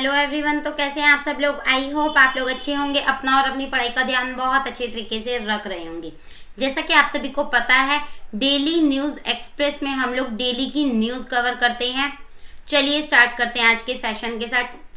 Hello everyone. तो कैसे हैं आप सब लोग। आई होप आप लोग अच्छे होंगे, अपना और अपनी पढ़ाई का ध्यान बहुत अच्छे तरीके से रख रहे होंगे। जैसा कि आप सभी को पता है, डेली न्यूज़ एक्सप्रेस में हम लोग डेली की न्यूज़ कवर करते हैं। चलिए स्टार्ट करते हैं आज के सेशन के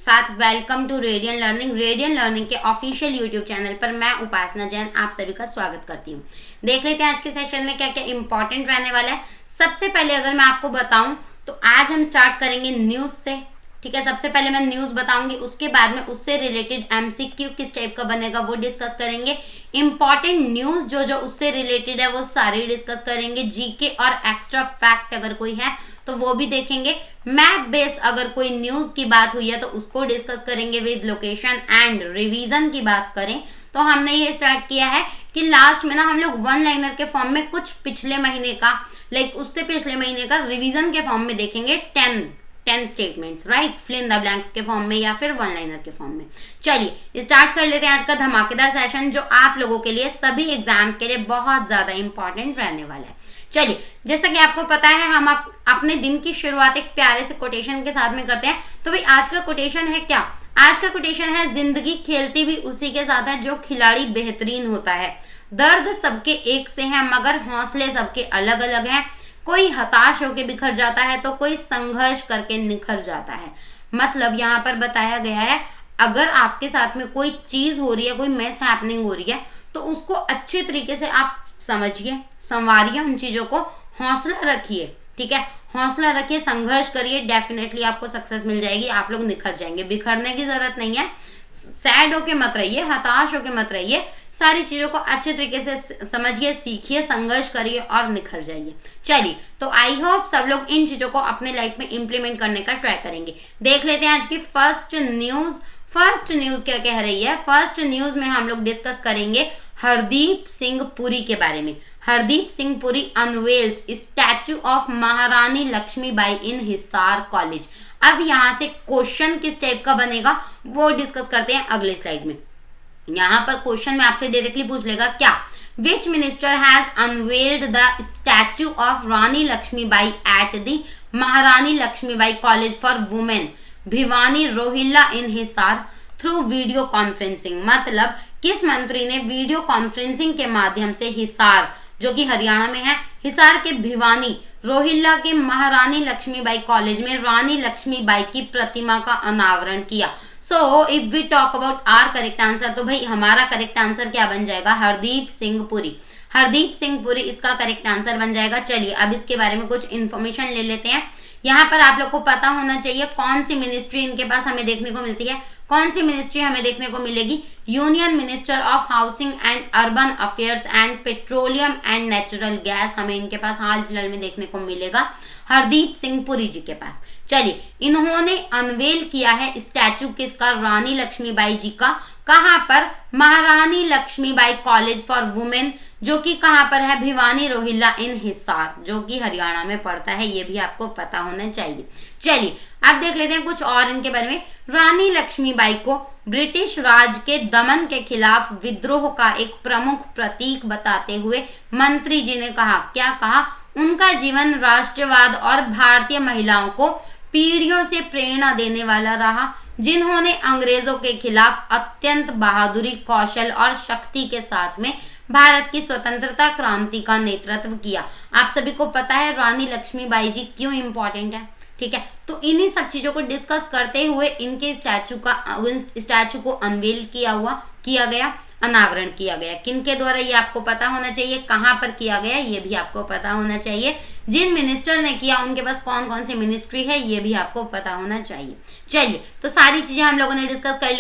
साथ welcome to Radian Learning. Radian Learning के ऑफिशियल यूट्यूब चैनल पर मैं उपासना जैन आप सभी का स्वागत करती हूँ। देख लेते हैं आज के सेशन में क्या क्या इंपॉर्टेंट रहने वाला है। सबसे पहले अगर मैं आपको बताऊं तो आज हम स्टार्ट करेंगे न्यूज़ से। ठीक है, सबसे पहले मैं न्यूज़ बताऊंगी, उसके बाद में उससे रिलेटेड एमसीक्यू किस टाइप का बनेगा वो डिस्कस करेंगे। इंपॉर्टेंट न्यूज़ जो उससे रिलेटेड है वो सारी डिस्कस करेंगे। जीके और एक्स्ट्रा फैक्ट अगर कोई है तो वो भी देखेंगे। मैप बेस अगर कोई न्यूज़ की बात हुई है तो उसको डिस्कस करेंगे विद लोकेशन एंड रिवीजन की बात करें तो हमने ये स्टार्ट किया है कि लास्ट में ना हम लोग वन लाइनर के फॉर्म में कुछ पिछले महीने का उससे पिछले महीने का रिवीजन के फॉर्म में देखेंगे 10 statements, right, fill in the blanks के फॉर्म में या फिर वन लाइनर के फॉर्म में। चलिए स्टार्ट कर लेते हैं आज का धमाकेदार सेशन जो आप लोगों के लिए सभी एग्जाम्स के लिए बहुत ज्यादा इंपॉर्टेंट रहने वाला है। चलिए, जैसा कि आपको पता है हम अपने दिन की शुरुआत एक प्यारे से कोटेशन के साथ में करते हैं। तो भाई आज का कोटेशन है क्या? आज का कोटेशन है, जिंदगी खेलती भी उसी के साथ है जो खिलाड़ी बेहतरीन होता है। दर्द सबके एक से है मगर हौसले सबके अलग अलग हैं। कोई हताश होकर बिखर जाता है तो कोई संघर्ष करके निखर जाता है। मतलब यहाँ पर बताया गया है, अगर आपके साथ में कोई चीज हो रही है, कोई मिस हैपनिंग हो रही है तो उसको अच्छे तरीके से आप समझिए, संवारिए उन चीजों को, हौसला रखिए। ठीक है, हौसला रखिए, संघर्ष करिए, डेफिनेटली आपको सक्सेस मिल जाएगी, आप लोग निखर जाएंगे। बिखरने की जरूरत नहीं है, सैड होके मत रहिए, हताश होके मत रहिए, सारी चीजों को अच्छे तरीके से समझिए, सीखिए, संघर्ष करिए और निखर जाइए। चलिए, तो आई होप सब लोग इन चीजों को अपने लाइफ में इंप्लीमेंट करने का ट्राई करेंगे। देख लेते हैं आज की फर्स्ट न्यूज क्या कह रही है। फर्स्ट न्यूज में हम लोग डिस्कस करेंगे हरदीप सिंह पुरी के बारे में। Hardeep Singh Puri unveils statue of महारानी लक्ष्मीबाई इन हिसार कॉलेज। अब यहाँ से क्वेश्चन किस टाइप का बनेगा वो डिस्कस करते हैं अगले स्लाइड में। यहाँ पर क्वेश्चन में आपसे डायरेक्टली पूछ लेगा क्या, which minister has unveiled the statue of Rani Laxmibai at the Maharani Laxmibai college for women Bhiwani Rohilla in Hisar through video conferencing. मतलब किस मंत्री ने वीडियो कॉन्फ्रेंसिंग के माध्यम से हिसार, जो कि हरियाणा में है, हिसार के भिवानी रोहिल्ला के महारानी लक्ष्मीबाई कॉलेज में रानी लक्ष्मीबाई की प्रतिमा का अनावरण किया। So if we talk about our correct answer, तो भाई हमारा करेक्ट आंसर क्या बन जाएगा? हरदीप सिंह पुरी। हरदीप सिंह पुरी इसका करेक्ट आंसर बन जाएगा। चलिए अब इसके बारे में कुछ इन्फॉर्मेशन ले लेते हैं। यहाँ पर आप लोग को पता होना चाहिए कौन सी मिनिस्ट्री इनके पास हमें देखने को मिलती है। कौन सी मिनिस्ट्री हमें देखने को मिलेगी? Union minister of housing and urban affairs and petroleum and natural gas हमें इनके पास हाल फिलहाल में देखने को मिलेगा, हरदीप सिंह पुरी जी के पास। चलिए, इन्होंने अनवेल किया है स्टैचू किसका? रानी लक्ष्मीबाई जी का। कहां पर? महारानी लक्ष्मीबाई कॉलेज फॉर वुमेन, जो कि कहां पर है? भिवानी रोहिल्ला इन हिसार, जो कि हरियाणा में पड़ता है, ये भी आपको पता होना चाहिए। चलिए अब देख लेते हैं कुछ और इनके बारे में। रानी लक्ष्मीबाई को ब्रिटिश राज के दमन के खिलाफ विद्रोह का एक प्रमुख प्रतीक बताते हुए मंत्री जी ने कहा, क्या कहा? उनका जीवन राष्ट्रवाद और भारतीय महिलाओं को पीढ़ियों से प्रेरणा देने वाला रहा, जिन्होंने अंग्रेजों के खिलाफ अत्यंत बहादुरी, कौशल और शक्ति के साथ में भारत की स्वतंत्रता क्रांति का नेतृत्व किया। आप सभी को पता है रानी लक्ष्मीबाई जी क्यों इंपॉर्टेंट है। ठीक है, तो इन्हीं सब चीजों को डिस्कस करते हुए इनके स्टैचू को अनवेल किया गया, अनावरण किया गया। किनके द्वारा ये आपको पता होना चाहिए, कहां पर किया गया ये भी आपको पता होना चाहिए। जिन मिनिस्टर ने किया उनके पास कौन कौन सी मिनिस्ट्री है ये भी आपको पता होना चाहिए। चलिए, तो सारी चीजें हम लोगों ने डिस्कस कर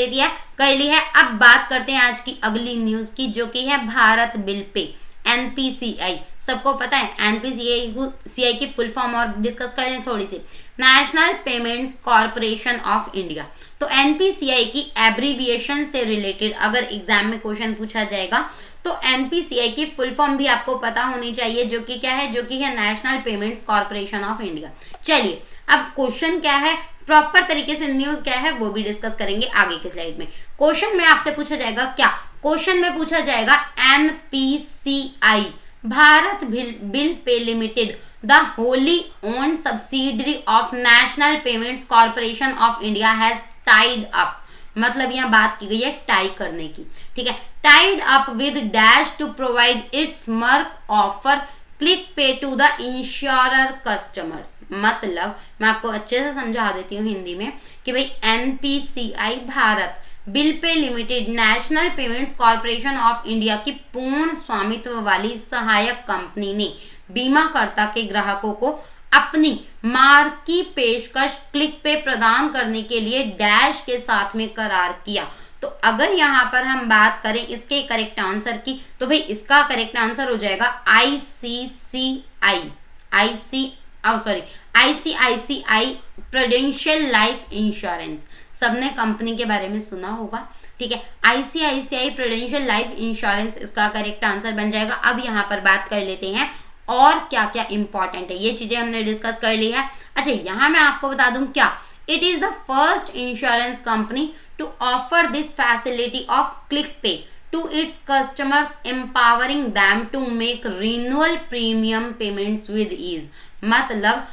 ली है। अब बात करते हैं आज की अगली न्यूज की, जो कि है भारत बिल पे, एनपीसीआई। सबको पता है एनपीसीआई की फुल फॉर्म और डिस्कस कर लें थोड़ी सी। National payments corporation of India. तो एनपीसीआई की एब्रीविएशन से रिलेटेड अगर एग्जाम में क्वेश्चन पूछा जाएगा तो एनपीसीआई की फुल फॉर्म भी आपको पता होनी चाहिए, जो कि क्या है? जो कि है national payments corporation of India. चलिए अब क्वेश्चन क्या है, प्रॉपर तरीके से न्यूज क्या है वो भी डिस्कस करेंगे आगे के स्लाइड में। क्वेश्चन में आपसे पूछा जाएगा क्या? क्वेश्चन में पूछा जाएगा NPCI Bharat bill pay limited the wholly owned subsidiary of national payments corporation of India has tied up, मतलब यहाँ बात की गई है टाई करने की, ठीक है। Tied up with dash to provide its merc offer click pay to the insurer customers. मतलब मैं आपको अच्छे से समझा देती हूँ हिंदी में कि भाई NPCI Bharat bill pay limited national payments corporation of India की पूर्ण स्वामित्व वाली सहायक कंपनी ने बीमाकर्ता के ग्राहकों को अपनी मार्क की पेशकश क्लिक पे प्रदान करने के लिए डैश के साथ में करार किया। तो अगर यहाँ पर हम बात करें इसके करेक्ट आंसर की, तो भाई इसका करेक्ट आंसर हो जाएगा आईसीआईसीआई प्रूडेंशियल लाइफ इंश्योरेंस। सबने कंपनी के बारे में सुना होगा, ठीक है। आईसीआईसीआई प्रूडेंशियल लाइफ इंश्योरेंस इसका करेक्ट आंसर बन जाएगा। अब यहाँ पर बात कर लेते हैं और क्या क्या इंपॉर्टेंट है, ये चीजें हमने डिस्कस कर ली है। अच्छा, यहाँ मैं आपको बता दूं क्या, it is the first insurance company to offer this facility of ClickPay to its customers, empowering them to make renewal premium payments with ease। मतलब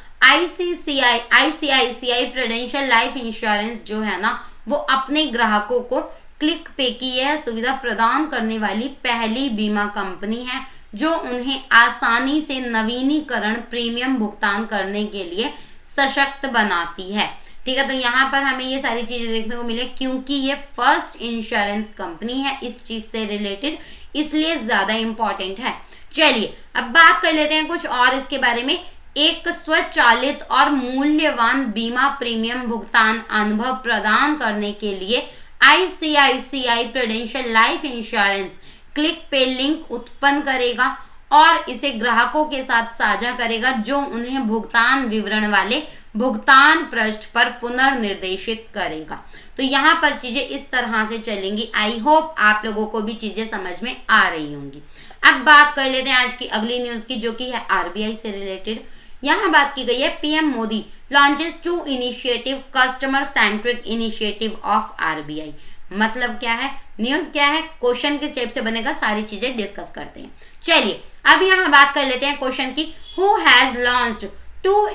आईसीआईसीआई प्रूडेंशियल लाइफ इंश्योरेंस जो है ना, वो अपने ग्राहकों को क्लिक पे की यह सुविधा प्रदान करने वाली पहली बीमा कंपनी है जो उन्हें आसानी से नवीनीकरण प्रीमियम भुगतान करने के लिए सशक्त बनाती है, ठीक है। तो यहाँ पर हमें ये सारी चीजें देखने को मिले क्योंकि ये फर्स्ट इंश्योरेंस कंपनी है इस चीज से रिलेटेड, इसलिए ज्यादा इंपॉर्टेंट है। चलिए अब बात कर लेते हैं कुछ और इसके बारे में। एक स्वचालित और मूल्यवान बीमा प्रीमियम भुगतान अनुभव प्रदान करने के लिए ICICI prudential life insurance click पे लिंक उत्पन्न करेगा और इसे ग्राहकों के साथ साझा करेगा जो उन्हें भुगतान विवरण वाले भुगतान पृष्ठ पर पुनर्निर्देशित करेगा। तो यहाँ पर चीजें इस तरह से चलेंगी। आई होप आप लोगों को भी चीजें समझ में आ रही होंगी। अब बात कर लेते हैं आज की अगली न्यूज की जो कि है आरबीआई से रिलेटेड। यहाँ बात की गई है PM Modi launches 2 initiative customer centric initiative of RBI. मतलब क्या है, न्यूज क्या है, क्वेश्चन किस टाइप से बनेगा, सारी चीजें डिस्कस करते हैं। चलिए अब यहाँ बात कर लेते हैं क्वेश्चन की। Who has launched 2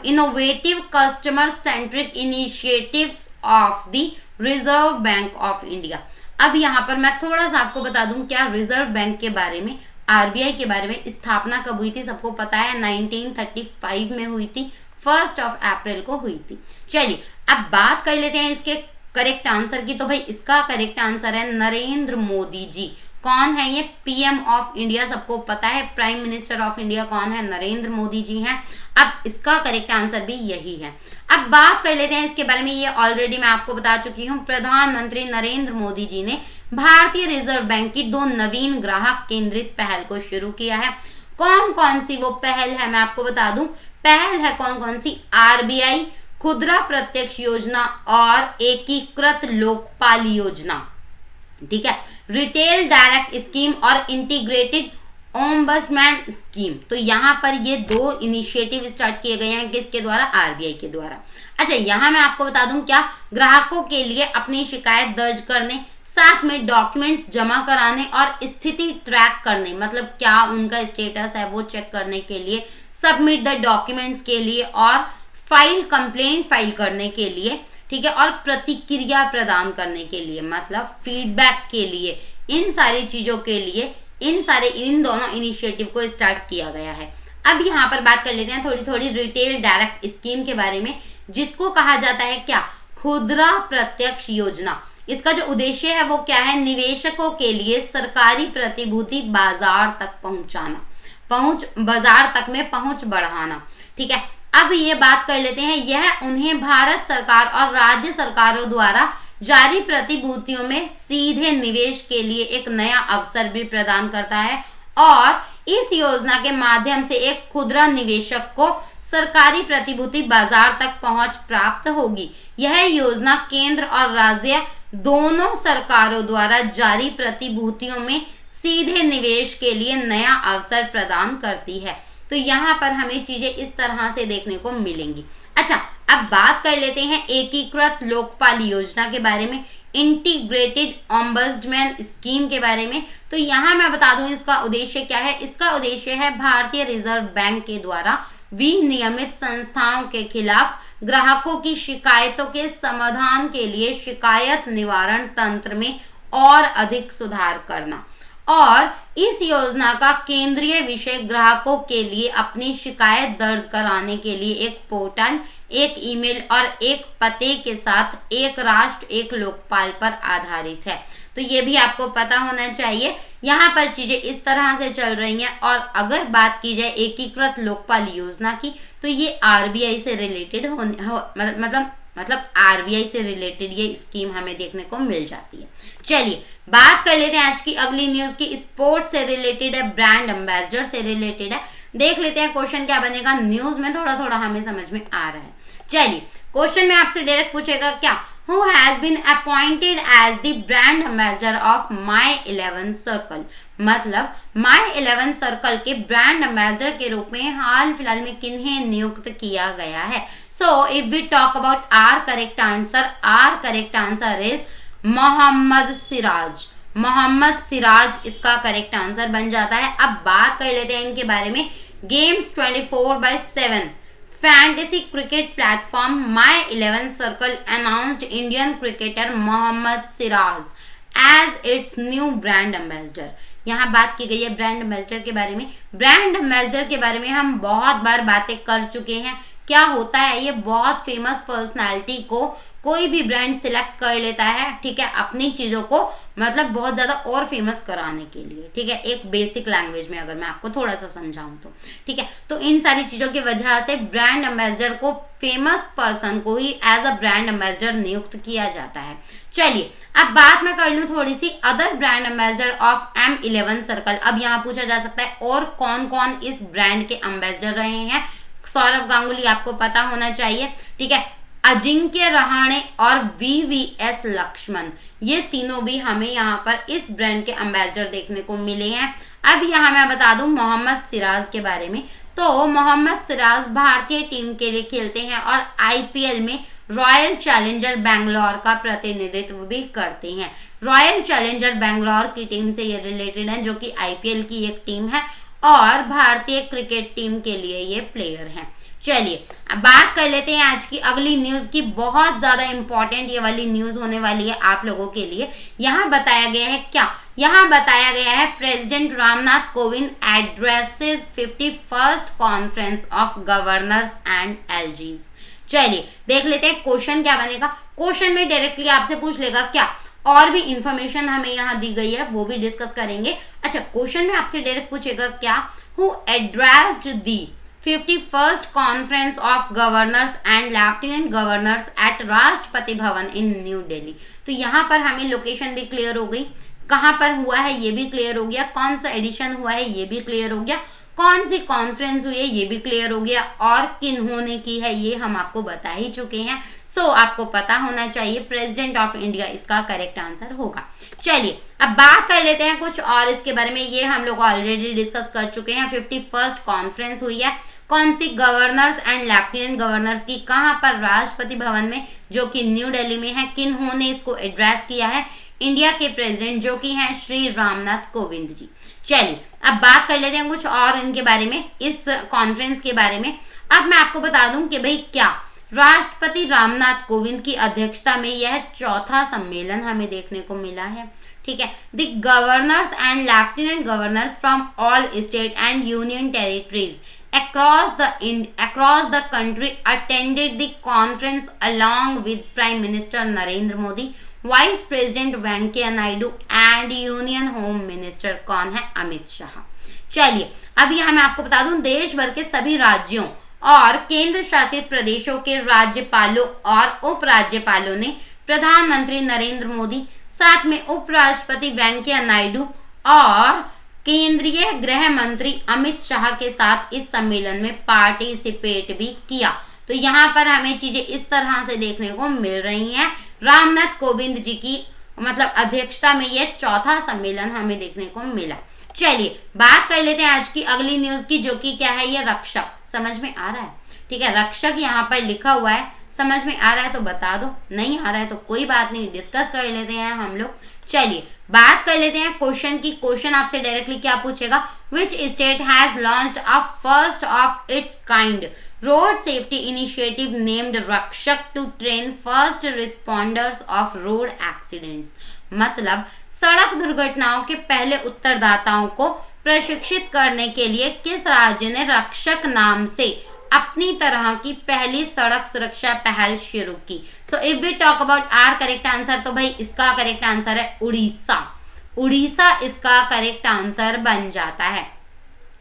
innovative customer centric initiatives of the reserve bank of India. अब यहाँ पर मैं थोड़ा सा आपको बता दूं क्या रिजर्व बैंक के बारे में, आरबीआई के बारे में। स्थापना कब हुई थी सबको पता है, 1935 में हुई थी, 1 अप्रैल को हुई थी। चलिए अब बात कर लेते हैं इसके करेक्ट आंसर की। तो भाई इसका करेक्ट आंसर है नरेंद्र मोदी जी। कौन है ये, पीएम ऑफ इंडिया, सबको पता है प्राइम मिनिस्टर ऑफ इंडिया कौन है, नरेंद्र मोदी जी हैं। अब इसका करेक्ट आंसर भी यही है। अब बात कर लेते हैं इसके बारे में, ये ऑलरेडी मैं आपको बता चुकी हूँ। प्रधानमंत्री नरेंद्र मोदी जी ने भारतीय रिजर्व बैंक की 2 नवीन ग्राहक केंद्रित पहल को शुरू किया है। कौन कौन सी वो पहल है मैं आपको बता दूं। पहल है कौन कौन सी, आरबीआई खुदरा प्रत्यक्ष योजना और एकीकृत लोकपाल योजना, ठीक है, रिटेल डायरेक्ट स्कीम और इंटीग्रेटेड ओम्बड्समैन स्कीम। तो यहाँ पर ये 2 इनिशिएटिव स्टार्ट किए गए हैं किसके द्वारा, आरबीआई के द्वारा। अच्छा, यहाँ मैं आपको बता दूं क्या, ग्राहकों के लिए अपनी शिकायत दर्ज करने, साथ में डॉक्यूमेंट्स जमा कराने और स्थिति ट्रैक करने, मतलब क्या उनका स्टेटस है वो चेक करने के लिए, सबमिट द डॉक्यूमेंट्स के लिए और फाइल कंप्लेंट फाइल करने के लिए, ठीक है, और प्रतिक्रिया प्रदान करने के लिए, मतलब फीडबैक के लिए, इन सारी चीजों के लिए इन दोनों इनिशिएटिव को स्टार्ट किया गया है। अब यहाँ पर बात कर लेते हैं थोड़ी थोड़ी रिटेल डायरेक्ट स्कीम के बारे में, जिसको कहा जाता है क्या, खुदरा प्रत्यक्ष योजना। इसका जो उद्देश्य है वो क्या है, निवेशकों के लिए सरकारी प्रतिभूति बाजार तक पहुंचाना, बाजार तक में पहुंच बढ़ाना, ठीक है। अब ये बात कर लेते हैं, यह उन्हें भारत सरकार और राज्य सरकारों द्वारा जारी प्रतिभूतियों में सीधे निवेश के लिए एक नया अवसर भी प्रदान करता है और इस योजना के माध्यम से एक खुदरा निवेशक को सरकारी प्रतिभूति बाजार तक पहुंच प्राप्त होगी। यह योजना केंद्र और राज्य दोनों सरकारों द्वारा जारी प्रतिभूतियों में सीधे निवेश के लिए नया अवसर प्रदान करती है। तो यहाँ पर हमें चीजें इस तरह से देखने को मिलेंगी। अच्छा, अब बात कर लेते हैं एकीकृत लोकपाल योजना के बारे में, इंटीग्रेटेड ओम्बड्समैन स्कीम के बारे में। तो यहाँ मैं बता दूं इसका उद्देश्य क्या है। इसका उद्देश्य है भारतीय रिजर्व बैंक के द्वारा विनियमित संस्थाओं के खिलाफ ग्राहकों की शिकायतों के समाधान के लिए शिकायत निवारण तंत्र में और अधिक सुधार करना। और इस योजना का केंद्रीय विषय ग्राहकों के लिए अपनी शिकायत दर्ज कराने के लिए एक पोर्टल, एक ईमेल और एक पते के साथ एक राष्ट्र एक लोकपाल पर आधारित है। तो ये भी आपको पता होना चाहिए। यहाँ पर चीजें इस तरह से चल रही हैं। और अगर बात की जाए एकीकृत लोकपाल योजना की, तो ये आरबीआई से रिलेटेड मतलब आरबीआई से रिलेटेड ये स्कीम हमें देखने को मिल जाती है। चलिए बात कर लेते हैं आज की अगली न्यूज की। स्पोर्ट्स से रिलेटेड है, ब्रांड एम्बेसडर से रिलेटेड है। देख लेते हैं क्वेश्चन क्या बनेगा। न्यूज में थोड़ा थोड़ा हमें समझ में आ रहा है। चलिए क्वेश्चन में आपसे डायरेक्ट पूछेगा क्या, who has been appointed as the brand ambassador of My 11 Circle। मतलब My 11 Circle के ब्रांड एम्बेसडर के रूप में हाल फिलहाल में किन्हें नियुक्त किया गया है। So if we talk about our correct answer is Mohammad Siraj. Mohammad Siraj इसका करेक्ट आंसर बन जाता है। अब बात कर लेते हैं इनके बारे में। Games 24/7 fantasy cricket platform My 11 Circle announced Indian cricketer Mohammed Siraj as its new brand ambassador. यहाँ बात की गई है ब्रांड एम्बेसडर के बारे में। ब्रांड एम्बेसडर के बारे में हम बहुत बार बातें कर चुके हैं। क्या होता है, ये बहुत फेमस पर्सनालिटी को कोई भी ब्रांड सिलेक्ट कर लेता है, ठीक है, अपनी चीजों को मतलब बहुत ज्यादा और फेमस कराने के लिए, ठीक है, एक बेसिक लैंग्वेज में अगर मैं आपको थोड़ा सा समझाऊं तो, ठीक है। तो इन सारी चीजों की वजह से ब्रांड एम्बेसडर को फेमस पर्सन को ही एज अ ब्रांड एम्बेसडर नियुक्त किया जाता है। चलिए अब बात मैं कर लूं थोड़ी सी other brand ambassador of M11 circle. अब यहाँ पूछा जा सकता है और कौन कौन इस ब्रांड के एम्बेसडर रहे हैं। सौरव गांगुली आपको पता होना चाहिए, ठीक है, अजिंक्य रहाणे और VVS लक्ष्मण, ये तीनों भी हमें यहाँ पर इस ब्रांड के एम्बेसडर देखने को मिले हैं। अब यहाँ मैं बता दूं मोहम्मद सिराज के बारे में। तो मोहम्मद सिराज भारतीय टीम के लिए खेलते हैं और IPL में रॉयल चैलेंजर बैंगलोर का प्रतिनिधित्व भी करते हैं। रॉयल चैलेंजर बैंगलोर की टीम से ये रिलेटेड है, जो कि IPL की एक टीम है और भारतीय क्रिकेट टीम के लिए ये प्लेयर हैं। चलिए अब बात कर लेते हैं आज की अगली न्यूज की। बहुत ज्यादा इंपॉर्टेंट ये वाली न्यूज होने वाली है आप लोगों के लिए। यहाँ बताया गया है क्या, यहाँ बताया गया है president Ramnath Kovind addresses 51st conference of governors and LGs। चलिए देख लेते हैं क्वेश्चन क्या बनेगा। क्वेश्चन में डायरेक्टली आपसे पूछ लेगा क्या, और भी इंफॉर्मेशन हमें यहाँ दी गई है वो भी डिस्कस करेंगे। अच्छा क्वेश्चन में आपसे डायरेक्ट पूछेगा क्या, who addressed the 51st conference of governors and lieutenant governors at Rashtrapati Bhavan in new Delhi. तो यहाँ पर हमें लोकेशन भी क्लियर हो गई, कहाँ पर हुआ है ये भी क्लियर हो गया, कौन सा एडिशन हुआ है ये भी क्लियर हो गया, कौन सी कॉन्फ्रेंस हुई है ये भी क्लियर हो गया, और किन्होंने की है ये हम आपको बता ही चुके हैं। सो आपको पता होना चाहिए प्रेसिडेंट ऑफ इंडिया इसका करेक्ट आंसर होगा। चलिए अब बात कर लेते हैं कुछ और इसके बारे में। ये हम लोग ऑलरेडी डिस्कस कर चुके हैं। 51st कॉन्फ्रेंस हुई है, कौन सी, गवर्नर्स एंड लेफ्टिनेंट गवर्नर्स की, कहाँ पर, राष्ट्रपति भवन में जो कि न्यू दिल्ली में है। किन्होंने इसको एड्रेस किया है, इंडिया के प्रेसिडेंट जो कि हैं श्री रामनाथ कोविंद जी। चलिए अब बात कर लेते हैं कुछ और इनके बारे में, इस कॉन्फ्रेंस के बारे में। अब मैं आपको बता दूं कि भाई क्या राष्ट्रपति रामनाथ कोविंद की अध्यक्षता में यह चौथा सम्मेलन हमें देखने को मिला है, ठीक है। The governors and lieutenant governors from all state and union territories across the country attended the conference along with Prime Minister Narendra Modi, Vice President Venkaiah Naidu and Union Home Minister कौन है, अमित शाह। चलिए अब यहाँ मैं आपको बता दूं देश भर के सभी राज्यों और केंद्र शासित प्रदेशों के राज्यपालों और उपराज्यपालों ने प्रधानमंत्री नरेंद्र मोदी, साथ में उपराष्ट्रपति वेंकैया नायडू और केंद्रीय गृह मंत्री अमित शाह के साथ इस सम्मेलन में पार्टिसिपेट भी किया। तो यहाँ पर हमें चीजें इस तरह से देखने को मिल रही हैं। रामनाथ कोविंद जी की मतलब अध्यक्षता में यह चौथा सम्मेलन हमें देखने को मिला। चलिए बात कर लेते हैं आज की अगली न्यूज की, जो कि क्या है, ये रक्षक। समझ में आ रहा है, ठीक है, रक्षक यहाँ पर लिखा हुआ है, समझ में आ रहा है तो बता दो, नहीं आ रहा है तो कोई बात नहीं, डिस्कस कर लेते हैं हम लोग। चलिए बात कर लेते हैं क्वेश्चन की। क्वेश्चन आपसे डायरेक्टली क्या पूछेगा, which state has launched a first of its kind road safety initiative named Rakshak to train first responders of road accidents. मतलब सड़क दुर्घटनाओं के पहले उत्तरदाताओं को प्रशिक्षित करने के लिए किस राज्य ने रक्षक नाम से अपनी तरह की पहली सड़क सुरक्षा पहल शुरू की। So if we talk about our correct answer, तो भाई इसका करेक्ट आंसर है उड़ीसा। उड़ीसा इसका करेक्ट आंसर बन जाता है।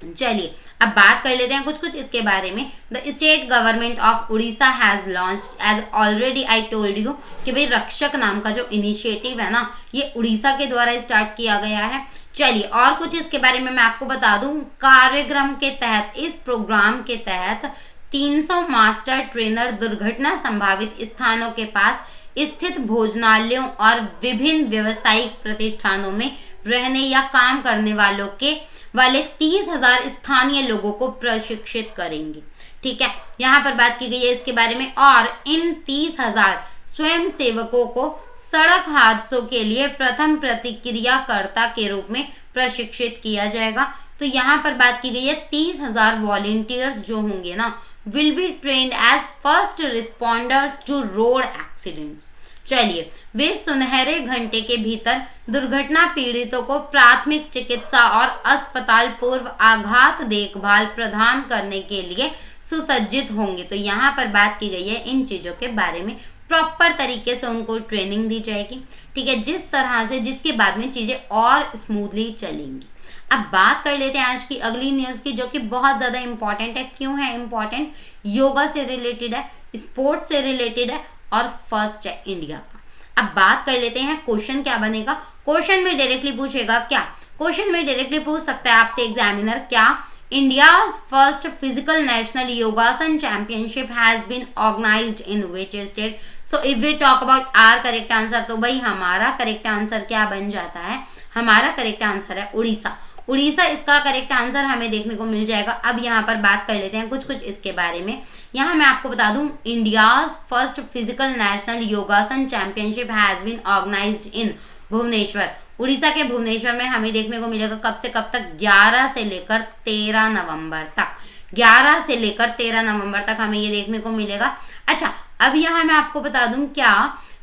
चलिए अब बात कर लेते हैं कुछ इसके बारे में। The state government of Orissa has launched, as already I told you कि भाई रक्षक नाम का जो इनिशिएटिव है ना, ये उड़ीसा के द्वारा स्टार्ट किया गया है। चलिए और कुछ इसके बारे में मैं आपको बता दूं। कार्यक्रम के तहत, इस प्रोग्राम के तहत 300 मास्टर ट्रेनर दुर्घटना संभावित स्थानों के पास स्थित भोजनालयों और विभिन्न व्यावसायिक प्रतिष्ठानों में रहने या काम करने वाले 30,000 स्थानीय लोगों को प्रशिक्षित करेंगे। ठीक है, यहाँ पर बात की गई है इसके बारे में। और इन 30,000 स्वयं सेवकों को सड़क हादसों के लिए प्रथम प्रतिक्रियाकर्ता के रूप में प्रशिक्षित किया जाएगा। तो यहाँ पर बात की गई है 30,000 वॉलेंटियर्स जो होंगे ना, will be trained as first responders to road accidents. चलिए, वे सुनहरे घंटे के भीतर दुर्घटना पीड़ितों को प्राथमिक चिकित्सा और अस्पताल पूर्व आघात देखभाल प्रदान करने के लिए सुसज्जित होंगे। तो यहाँ पर बात की गई है इन चीजों के बारे में, प्रॉपर तरीके से उनको ट्रेनिंग दी जाएगी। ठीक है, जिस तरह से जिसके बाद में चीजें और स्मूथली चलेंगी। अब बात कर लेते हैं आज की अगली न्यूज की, जो कि बहुत ज्यादा इंपॉर्टेंट है। क्यों है इंपॉर्टेंट? योगा से रिलेटेड है, स्पोर्ट्स से रिलेटेड है और फर्स्ट है इंडिया का। अब बात कर लेते हैं क्वेश्चन क्या बनेगा। क्वेश्चन में डायरेक्टली पूछेगा क्या, क्वेश्चन में डायरेक्टली पूछ सकता है आपसे एग्जामिनर, क्या India's first physical national yogasan championship has been organized in which state? So if we talk about our correct answer, तो भाई हमारा करेक्ट आंसर क्या बन जाता है? हमारा करेक्ट आंसर है उड़ीसा। उड़ीसा इसका करेक्ट आंसर हमें देखने को मिल जाएगा। अब यहाँ पर बात कर लेते हैं कुछ इसके बारे में। यहाँ मैं आपको बता दूं, इंडियाज फर्स्ट फिजिकल नेशनल योगासन चैंपियनशिप हैज बीन ऑर्गेनाइज्ड इन भुवनेश्वर। उड़ीसा के भुवनेश्वर में हमें देखने को मिलेगा कब से कब तक? 11 से लेकर 13 नवंबर तक। 11 से लेकर 13 नवंबर तक हमें ये देखने को मिलेगा। अच्छा, अब यहाँ मैं आपको बता दूं, क्या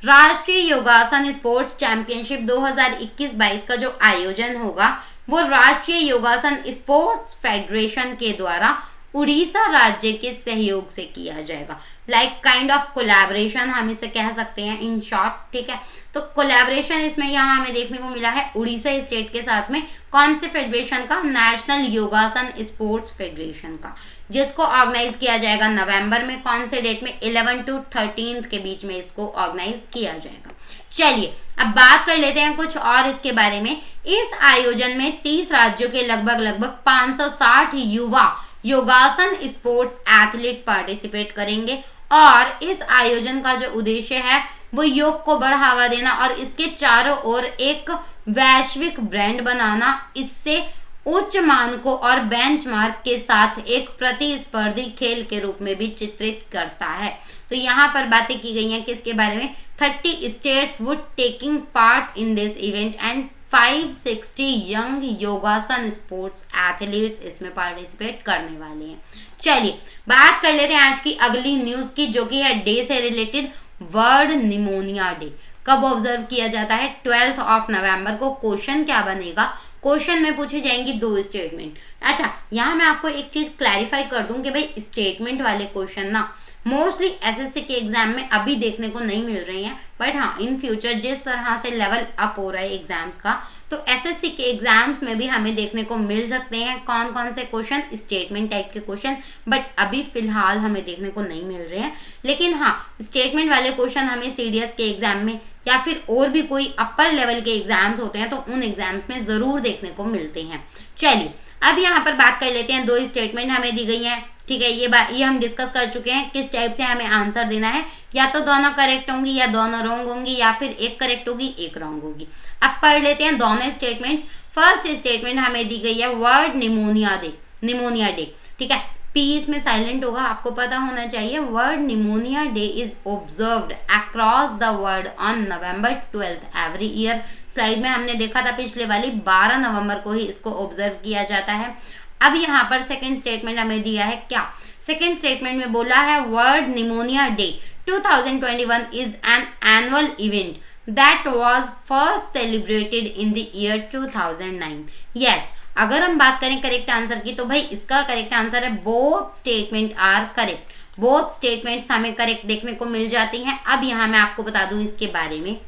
राष्ट्रीय योगासन स्पोर्ट्स चैंपियनशिप 2021-22 का जो आयोजन होगा वो राष्ट्रीय योगासन स्पोर्ट्स फेडरेशन के द्वारा उड़ीसा राज्य के सहयोग से किया जाएगा। लाइक काइंड ऑफ कोलैबोरेशन हम इसे कह सकते हैं इन शॉर्ट। ठीक है, तो कोलैबोरेशन इसमें यहाँ हमें देखने को मिला है उड़ीसा स्टेट के साथ में। कौन से फेडरेशन का? नेशनल योगासन स्पोर्ट्स फेडरेशन का, जिसको ऑर्गेनाइज किया जाएगा नवंबर में। कौन से डेट में? 11 to 13 के बीच में इसको ऑर्गेनाइज किया जाएगा। चलिए अब बात कर लेते हैं कुछ और इसके बारे में। इस आयोजन में 30 राज्यों के लगभग 560 युवा योगासन स्पोर्ट्स एथलीट पार्टिसिपेट करेंगे। और इस आयोजन का जो उद्देश्य है वो योग को बढ़ावा देना और इसके चारों ओर एक वैश्विक ब्रांड बनाना, इससे उच्च मानकों और बेंचमार्क के साथ एक प्रतिस्पर्धी खेल के रूप में भी चित्रित करता है। तो यहाँ पर बातें की गई हैं किसके बारे में? 30 states would taking part in this event and 560 young योगासन स्पोर्ट्स एथलीट्स इसमें पार्टिसिपेट करने वाले हैं। चलिए बात कर लेते हैं आज की अगली न्यूज की, जो कि है डे से रिलेटेड। वर्ल्ड निमोनिया डे कब ऑब्जर्व किया जाता है? 12 नवंबर को। क्वेश्चन क्या बनेगा? क्वेश्चन में पूछी जाएंगी 2 स्टेटमेंट। अच्छा, यहाँ मैं आपको एक चीज क्लैरिफाई कर दूं कि भाई स्टेटमेंट वाले क्वेश्चन ना मोस्टली एसएससी के एग्जाम में अभी देखने को नहीं मिल रही हैं, बट हाँ इन फ्यूचर जिस तरह से लेवल अप हो रहा है एग्जाम्स का, तो एसएससी के एग्जाम्स में भी हमें देखने को मिल सकते हैं कौन कौन से क्वेश्चन, स्टेटमेंट टाइप के क्वेश्चन। बट अभी फिलहाल हमें देखने को नहीं मिल रहे हैं। लेकिन हाँ, स्टेटमेंट वाले क्वेश्चन हमें सीडीएस के एग्जाम में या फिर और भी कोई अपर लेवल के एग्जाम्स होते हैं तो उन एग्जाम्स में जरूर देखने को मिलते हैं। चलिए अब यहाँ पर बात कर लेते हैं। 2 स्टेटमेंट हमें दी गई हैं। ठीक है, ये हम डिस्कस कर चुके हैं किस टाइप से हमें आंसर देना है। या तो दोनों करेक्ट होंगी या दोनों रॉन्ग होंगी या फिर एक करेक्ट होगी एक रॉन्ग होगी। अब पढ़ लेते हैं दोनों स्टेटमेंट्स। फर्स्ट स्टेटमेंट हमें दी गई है वर्ल्ड निमोनिया डे। ठीक है, पी इसमें साइलेंट होगा, आपको पता होना चाहिए। World pneumonia day is observed across the world on November 12 every year. Slide में हमने देखा था पिछले वाली 12 नवंबर को ही इसको ऑब्जर्व किया जाता है। अब यहाँ पर सेकंड स्टेटमेंट हमें दिया है क्या, सेकंड स्टेटमेंट में बोला है world pneumonia day 2021 is an annual event that was first celebrated in the year 2009। yes, अगर हम बात करें करेक्ट आंसर की तो भाई इसका करेक्ट आंसर है both statement are correct. Both statements हमें करेक्ट देखने को मिल जाती हैं। अब यहाँ मैं आपको बता दूं इसके बारे में,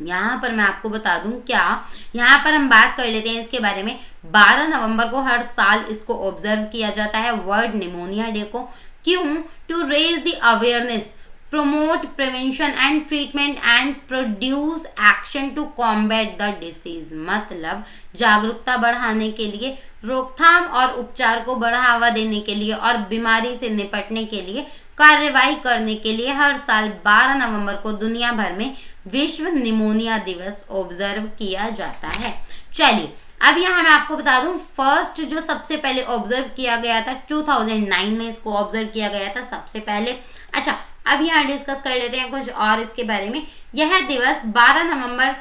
यहाँ पर मैं आपको बता दूं क्या, यहाँ पर हम बात कर लेते हैं इसके बारे में। 12 नवंबर को हर साल इसको ऑब्जर्व किया जाता है वर्ल्ड निमोनिया डे को। क्यों? To raise the awareness, promote prevention and treatment and produce action to combat the disease। मतलब जागरूकता बढ़ाने के लिए, रोकथाम और उपचार को बढ़ावा देने के लिए और बीमारी से निपटने के लिए कार्यवाही करने के लिए हर साल 12 नवंबर को दुनिया भर में विश्व निमोनिया दिवस ऑब्जर्व किया जाता है। चलिए अब यहाँ मैं आपको बता दूं फर्स्ट जो सबसे पहले ऑब्जर्व किया गया था 2009 में इसको ऑब्जर्व किया गया था सबसे पहले। अच्छा अब यहाँ डिस्कस कर लेते हैं कुछ और इसके बारे में। यह दिवस 12 नवंबर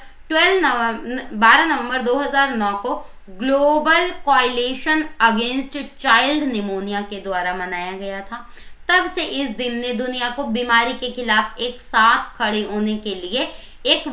2009 को global coalition against child pneumonia के द्वारा मनाया गया था। तब से इस दिन ने दुनिया को बीमारी के खिलाफ एक साथ खड़े होने के लिए एक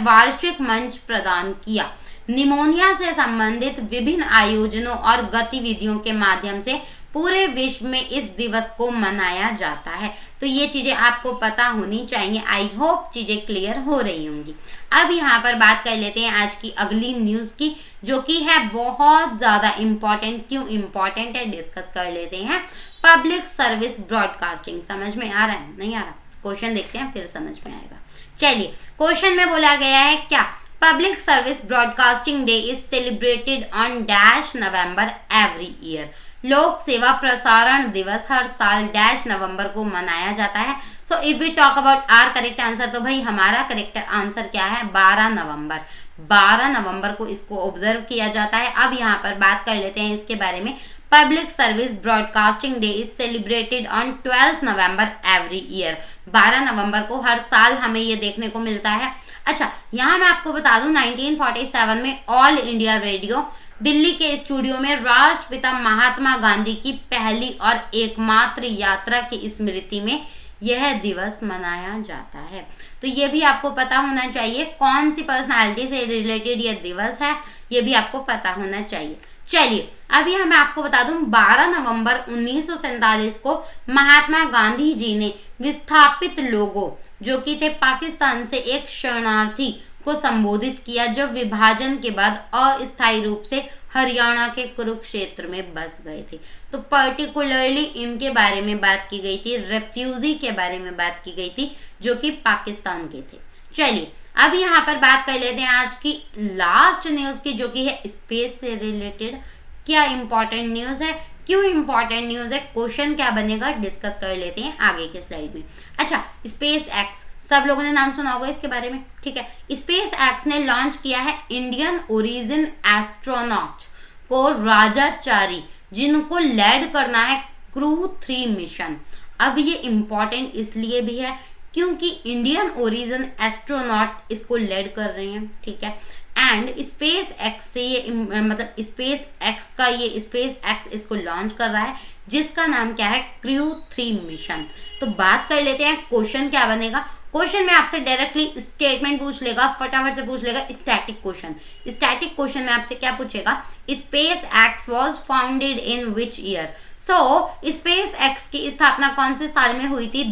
वार्षिक मंच प्रदान किया। निमोनिया से संबंधित विभिन्न आयोजनों और गतिविधियों के माध्यम से पूरे विश्व में इस दिवस को मनाया जाता है। तो ये चीजें आपको पता होनी चाहिए। आई होप चीजें क्लियर हो रही होंगी। अब यहाँ पर बात कर लेते हैं आज की अगली न्यूज की, जो कि है बहुत ज्यादा इंपॉर्टेंट। क्यों इंपॉर्टेंट है डिस्कस कर लेते हैं। पब्लिक सर्विस ब्रॉडकास्टिंग, समझ में आ रहा है? नहीं आ रहा? क्वेश्चन देखते हैं फिर समझ में आएगा। चलिए क्वेश्चन में बोला गया है क्या, public service broadcasting day is celebrated on dash November every year. लोक सेवा प्रसारण दिवस हर साल डैश नवंबर को मनाया जाता है। So if we talk about our correct answer, तो भाई हमारा करेक्ट आंसर क्या है? 12 नवंबर। 12 नवंबर को इसको ऑब्जर्व किया जाता है। अब यहाँ पर बात कर लेते हैं इसके बारे में। Public service broadcasting day is celebrated on 12 November every year. 12 नवंबर को हर साल हमें ये देखने को मिलता है। अच्छा यहाँ मैं आपको बता दूं 1947 में ऑल इंडिया रेडियो दिल्ली के स्टूडियो में राष्ट्रपिता महात्मा गांधी की पहली और एकमात्र यात्रा की स्मृति में यह दिवस मनाया जाता है। तो ये भी आपको पता होना चाहिए कौन सी पर्सनालिटी से रिलेटेड यह दिवस है, ये भी आपको पता होना चाहिए। चलिए अभी मैं आपको बता दूं 12 नवंबर 1947 को महात्मा गांधी जी ने विस्थापित लोगों जो कि थे पाकिस्तान से एक शरणार्थी को संबोधित किया, जो विभाजन के बाद अस्थायी रूप से हरियाणा के कुरुक्षेत्र में बस गए थे। तो पर्टिकुलरली इनके बारे में बात की गई थी, रेफ्यूजी के बारे में बात की गई थी जो कि पाकिस्तान के थे। चलिए अब यहाँ पर बात कर लेते हैं आज की लास्ट न्यूज की, जो कि है स्पेस से रिलेटेड। क्या इंपॉर्टेंट न्यूज है? क्यों इंपॉर्टेंट न्यूज है? क्वेश्चन क्या बनेगा डिस्कस कर लेते हैं आगे के स्लाइड में। अच्छा स्पेस एक्स, सब लोगों ने नाम सुना होगा इसके बारे में, ठीक है। स्पेस एक्स ने लॉन्च किया है इंडियन ओरिजिन एस्ट्रोनॉट को राजाचारी, जिनको लैंड करना है क्रू 3 मिशन। अब ये इंपॉर्टेंट इसलिए भी है क्योंकि इंडियन ओरिजिन एस्ट्रोनॉट इसको लैंड कर रहे हैं, ठीक है। एंड स्पेस एक्स से ये मतलब स्पेस एक्स का ये स्पेस एक्स इसको लॉन्च कर रहा है, जिसका नाम क्या है? Crew 3 mission. तो बात कर लेते हैं क्वेश्चन क्या बनेगा। क्वेश्चन में आपसे डायरेक्टली स्टेटमेंट पूछ लेगा, फटाफट से पूछ लेगा स्टैटिक क्वेश्चन। स्टैटिक क्वेश्चन में आपसे क्या पूछेगा? Space x was founded in which year. So space x की स्थापना कौन से साल में हुई थी?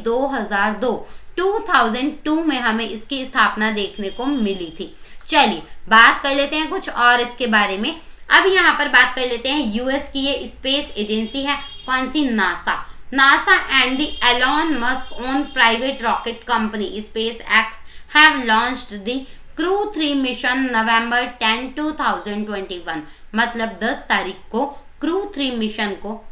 2002 में हमें इसकी स्थापना देखने को मिली थी। चलिए बात कर लेते हैं कुछ और इसके बारे में। अब यहाँ पर बात कर लेते हैं यूएस की ये स्पेस एजेंसी है, कौन सी? NASA. NASA and the Elon Musk owned private rocket company SpaceX have launched the Crew 3 mission November 10, 2021। मतलब 10 तारीख को Crew 3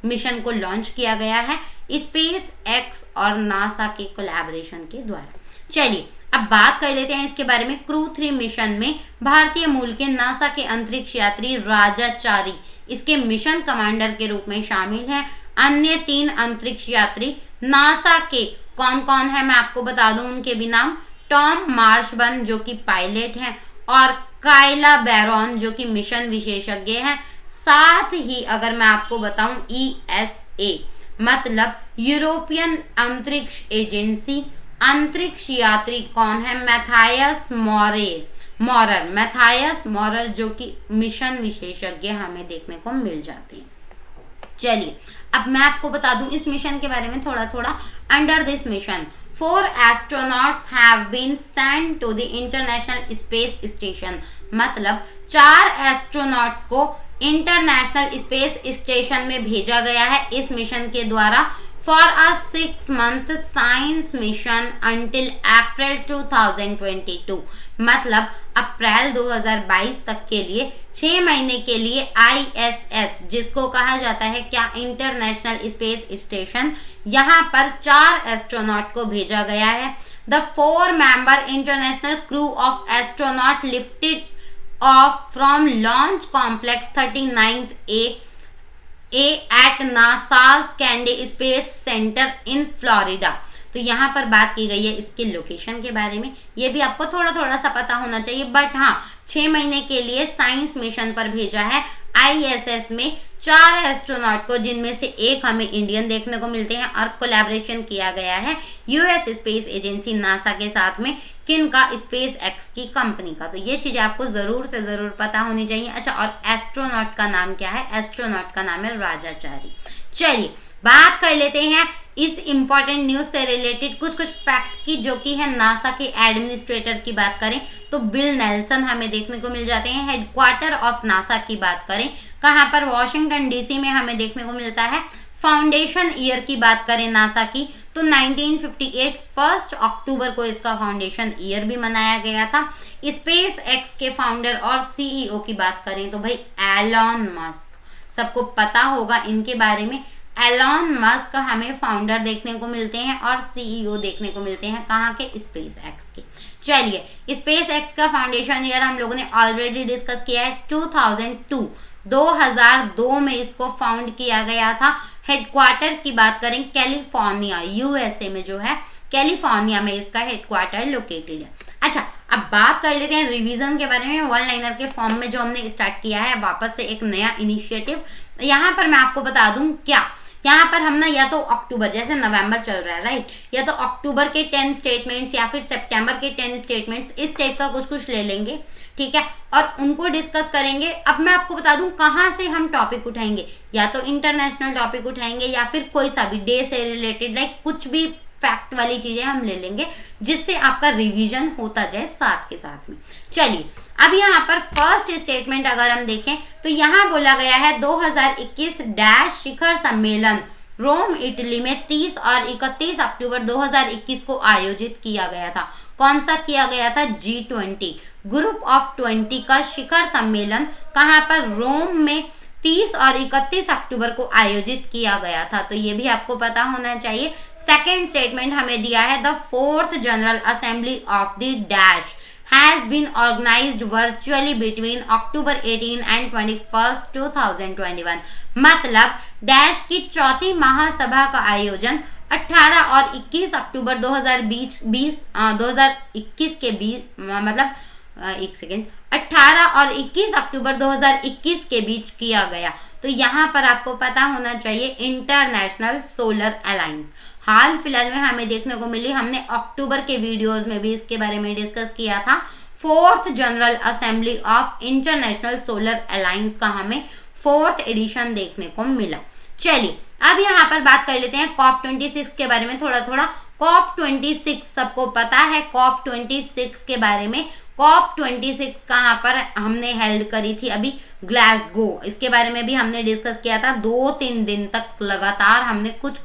मिशन को लॉन्च किया गया है SpaceX और NASA के कोलैबोरेशन के द्वारा। चलिए अब बात कर लेते हैं इसके बारे में। Crew 3 मिशन में भारतीय मूल के नासा के अंतरिक्ष यात्री राजाचारी इसके मिशन कमांडर के रूप में शामिल हैं। अन्य 3 अंतरिक्ष यात्री नासा के कौन कौन है मैं आपको बता दूं उनके भी नाम। टॉम मार्शबर्न जो कि पायलट हैं और काइला बैरॉन जो कि मिशन विशेषज्ञ हैं। साथ ही अगर मैं आपको बताऊं ESA मतलब यूरोपियन अंतरिक्ष एजेंसी अंतरिक्ष यात्री कौन है मैथायस मॉरर मैथायस मॉरर जो कि मिशन विशेषज्ञ हमें देखने को मिल जाते हैं। चलिए अब मैं आपको बता दूं इस मिशन के बारे में थोड़ा थोड़ा। Under this mission 4 astronauts have been sent to the International Space Station मतलब 4 एस्ट्रोनॉट्स को इंटरनेशनल स्पेस स्टेशन में भेजा गया है इस मिशन के द्वारा for a 6-month science mission until April 2022 मतलब अप्रैल 2022 तक के लिए 6 महीने के लिए ISS जिसको कहा जाता है क्या इंटरनेशनल स्पेस स्टेशन, यहाँ पर 4 एस्ट्रोनॉट को भेजा गया है। The 4-member international crew of astronaut lifted off from launch complex 39A at NASA's Kennedy space centre in Florida. तो यहाँ पर बात की गई है इसके लोकेशन के बारे में, ये भी आपको थोड़ा थोड़ा सा पता होना चाहिए। बट हाँ 6 महीने के लिए साइंस मिशन पर भेजा है ISS में 4 एस्ट्रोनॉट को जिनमें से एक हमें इंडियन देखने को मिलते हैं और कोलैबोरेशन किया गया है US स्पेस एजेंसी नासा के साथ में किन का स्पेस एक्स की कंपनी का। तो ये चीजें आपको जरूर से जरूर पता होनी चाहिए। अच्छा और एस्ट्रोनॉट का नाम क्या है? एस्ट्रोनॉट का नाम है राजाचारी। चलिए बात कर लेते हैं इस इंपॉर्टेंट न्यूज से रिलेटेड कुछ फैक्ट की जो कि है नासा के एडमिनिस्ट्रेटर की बात करें तो बिल नेल्सन हमें देखने को मिल जाते हैं। हेडक्वार्टर ऑफ नासा की बात करें कहाँ पर? वॉशिंगटन DC में हमें देखने को मिलता है। फाउंडेशन ईयर की बात करें नासा की तो 1958 1 अक्टूबर को इसका फाउंडेशन ईयर भी मनाया गया था। स्पेस एक्स के फाउंडर और CEO की बात करें तो भाई एलॉन मस्क, सबको पता होगा इनके बारे में। एलॉन मस्क हमें फाउंडर देखने को मिलते हैं और CEO देखने को मिलते हैं कहाँ के? स्पेस एक्स के। चलिए स्पेस एक्स का फाउंडेशन ईयर हम लोगों ने ऑलरेडी डिस्कस किया है 2002 में इसको फाउंड किया गया था। हेडक्वार्टर की बात करें कैलिफोर्निया USA में जो है कैलिफोर्निया में इसका हेडक्वार्टर लोकेटेड है। अच्छा अब बात कर लेते हैं रिवीजन के बारे में। वन लाइनर के फॉर्म में जो हमने स्टार्ट किया है वापस से एक नया इनिशिएटिव। यहाँ पर मैं आपको बता दूं क्या, यहाँ पर हम ना या तो अक्टूबर जैसे नवंबर चल रहा है राइट, या तो अक्टूबर के 10 स्टेटमेंट्स या फिर सितंबर के 10 स्टेटमेंट्स इस टाइप का कुछ ले लेंगे, ठीक है, और उनको डिस्कस करेंगे। अब मैं आपको बता दूं कहाँ से हम टॉपिक उठाएंगे, या तो इंटरनेशनल टॉपिक उठाएंगे या फिर कोई सा भी डे से रिलेटेड लाइक कुछ भी फैक्ट वाली चीजें हम ले लेंगे जिससे आपका रिवीजन होता जाए साथ के साथ में। चलिए अब यहाँ पर फर्स्ट स्टेटमेंट अगर हम देखें तो यहाँ बोला गया है 2021 डैश शिखर सम्मेलन रोम इटली में 30 और 31 अक्टूबर 2021 को आयोजित किया गया था। कौन सा किया गया था? G20 ग्रुप ऑफ 20 का शिखर सम्मेलन कहाँ पर? रोम में 30 और 31 अक्टूबर को आयोजित किया गया था। तो ये भी आपको पता होना चाहिए। सेकेंड स्टेटमेंट हमें दिया है the 4th general assembly of the dash has been organized virtually between October 18 and 21st 2021 मतलब डैश की 4थी महासभा का आयोजन 18 और 21 अक्टूबर 2021 के बीच मतलब 18 और 21 अक्टूबर 2021 के बीच किया गया। तो यहाँ पर आपको पता होना चाहिए इंटरनेशनल सोलर अलायंस हाल फिलहाल में हमें देखने को मिली। हमने अक्टूबर के वीडियोस में भी इसके बारे में डिस्कस किया था। 4th general assembly of international solar alliance का हमें 4th एडिशन देखने को मिला। चलिए अब यहाँ पर बात कर लेते हैं COP26 के बारे में थोड़ा थोड़ा। COP26 सबको पता है COP26 के बारे में। COP26 कहाँ पर हमने हेल्ड करी थी? अभी ग्लासगो। इसके बारे में भी हमने डिस्कस किया था। 2-3 दिन तक लगातार हमने कुछ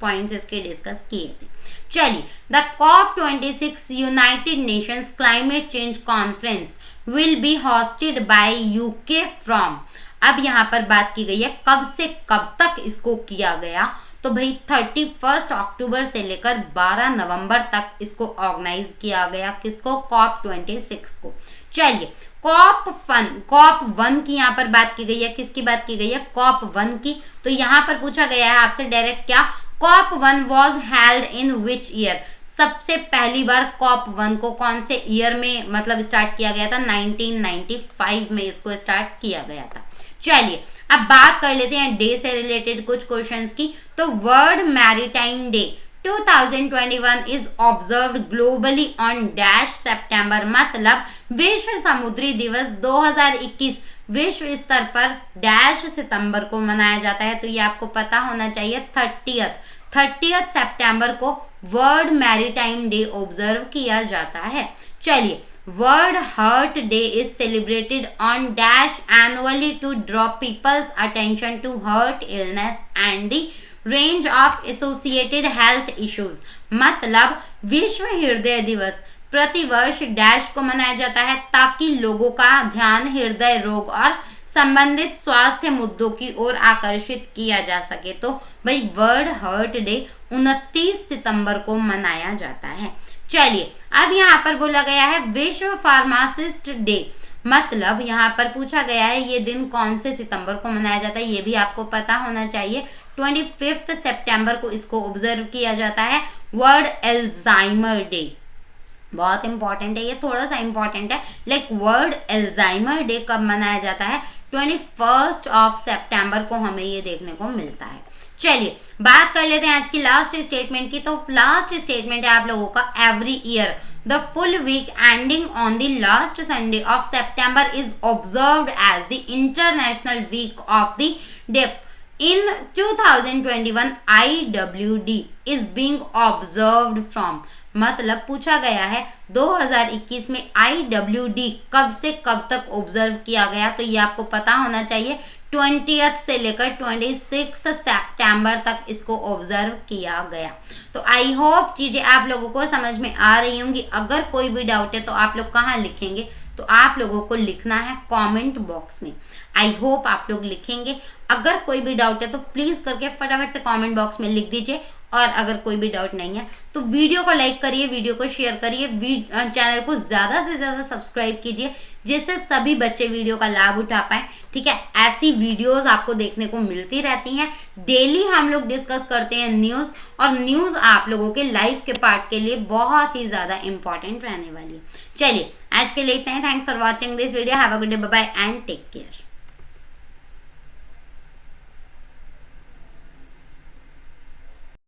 पॉइंट्स इसके डिस्कस किए थे। चलिए the COP26 United Nations climate change conference will be hosted by UK from. अब यहाँ पर बात की गई है कब से कब तक इसको किया गया तो भाई 31 अक्टूबर से लेकर 12 नवंबर तक इसको ऑर्गेनाइज किया गया। किसको? COP26 को। चलिए COP1 की यहाँ पर बात की गई है। किसकी बात की गई है? COP1 की। तो यहाँ पर पूछा गया है आपसे डायरेक्ट क्या, COP1 was held in which year? सबसे पहली बार COP1 को कौन से ईयर में मतलब स्टार्ट किया गया था? 1995 में इसको स्टार्ट किया गया था। चलिए अब बात कर लेते हैं डे से रिलेटेड कुछ क्वेश्चंस की। तो world maritime day 2021 is observed globally on dash सितंबर, मतलब विश्व समुद्री दिवस 2021 विश्व स्तर पर डैश सितंबर को मनाया जाता है। तो ये आपको पता होना चाहिए 30 सितंबर को वर्ल्ड मैरीटाइम डे ऑब्जर्व किया जाता है। चलिए world heart day is celebrated on dash annually to draw people's attention to heart illness and the range of associated health issues, मतलब विश्व हृदय दिवस प्रतिवर्ष डैश को मनाया जाता है ताकि लोगों का ध्यान हृदय रोग और संबंधित स्वास्थ्य मुद्दों की ओर आकर्षित किया जा सके। तो भाई वर्ल्ड हार्ट डे 29 सितंबर को मनाया जाता है। चलिए अब यहाँ पर बोला गया है विश्व फार्मासिस्ट डे, मतलब यहाँ पर पूछा गया है ये दिन कौन से सितंबर को मनाया जाता है, ये भी आपको पता होना चाहिए। 25 सितंबर को इसको ऑब्जर्व किया जाता है। वर्ल्ड एल्जाइमर डे, बहुत इंपॉर्टेंट है, ये थोड़ा सा इंपॉर्टेंट है। लाइक वर्ल्ड एल्जाइमर डे कब मनाया जाता है? 21 सितंबर को हमें ये देखने को मिलता है। चलिए बात कर लेते हैं आज की लास्ट स्टेटमेंट की। तो लास्ट स्टेटमेंट है आप लोगों का, every year the full week ending on the last Sunday of September is observed as the international week of the deaf. In 2021 IWD is being observed from, मतलब पूछा गया है 2021 में IWD कब से कब तक ऑब्जर्व किया गया। तो ये आपको पता होना चाहिए 20 से लेकर 26 सितंबर तक इसको ऑब्जर्व किया गया। तो आई होप चीजें आप लोगों को समझ में आ रही होंगी। अगर कोई भी डाउट है तो आप लोग कहाँ लिखेंगे? तो आप लोगों को लिखना है कमेंट बॉक्स में। आई होप आप लोग लिखेंगे। अगर कोई भी डाउट है तो प्लीज करके फटाफट से कमेंट बॉक्स में लिख दीजिए। और अगर कोई भी डाउट नहीं है तो वीडियो को लाइक करिए, वीडियो को शेयर करिए, चैनल को ज़्यादा से ज़्यादा सब्सक्राइब कीजिए जिससे सभी बच्चे वीडियो का लाभ उठा पाएँ। ठीक है, ऐसी वीडियोस आपको देखने को मिलती रहती हैं। डेली हम लोग डिस्कस करते हैं न्यूज़, और न्यूज़ आप लोगों के लाइफ के पार्ट के लिए बहुत ही ज़्यादा इंपॉर्टेंट रहने वाली है। चलिए आज के लिए इतना ही। Thanks for watching this video. Have a good day, bye bye and take care.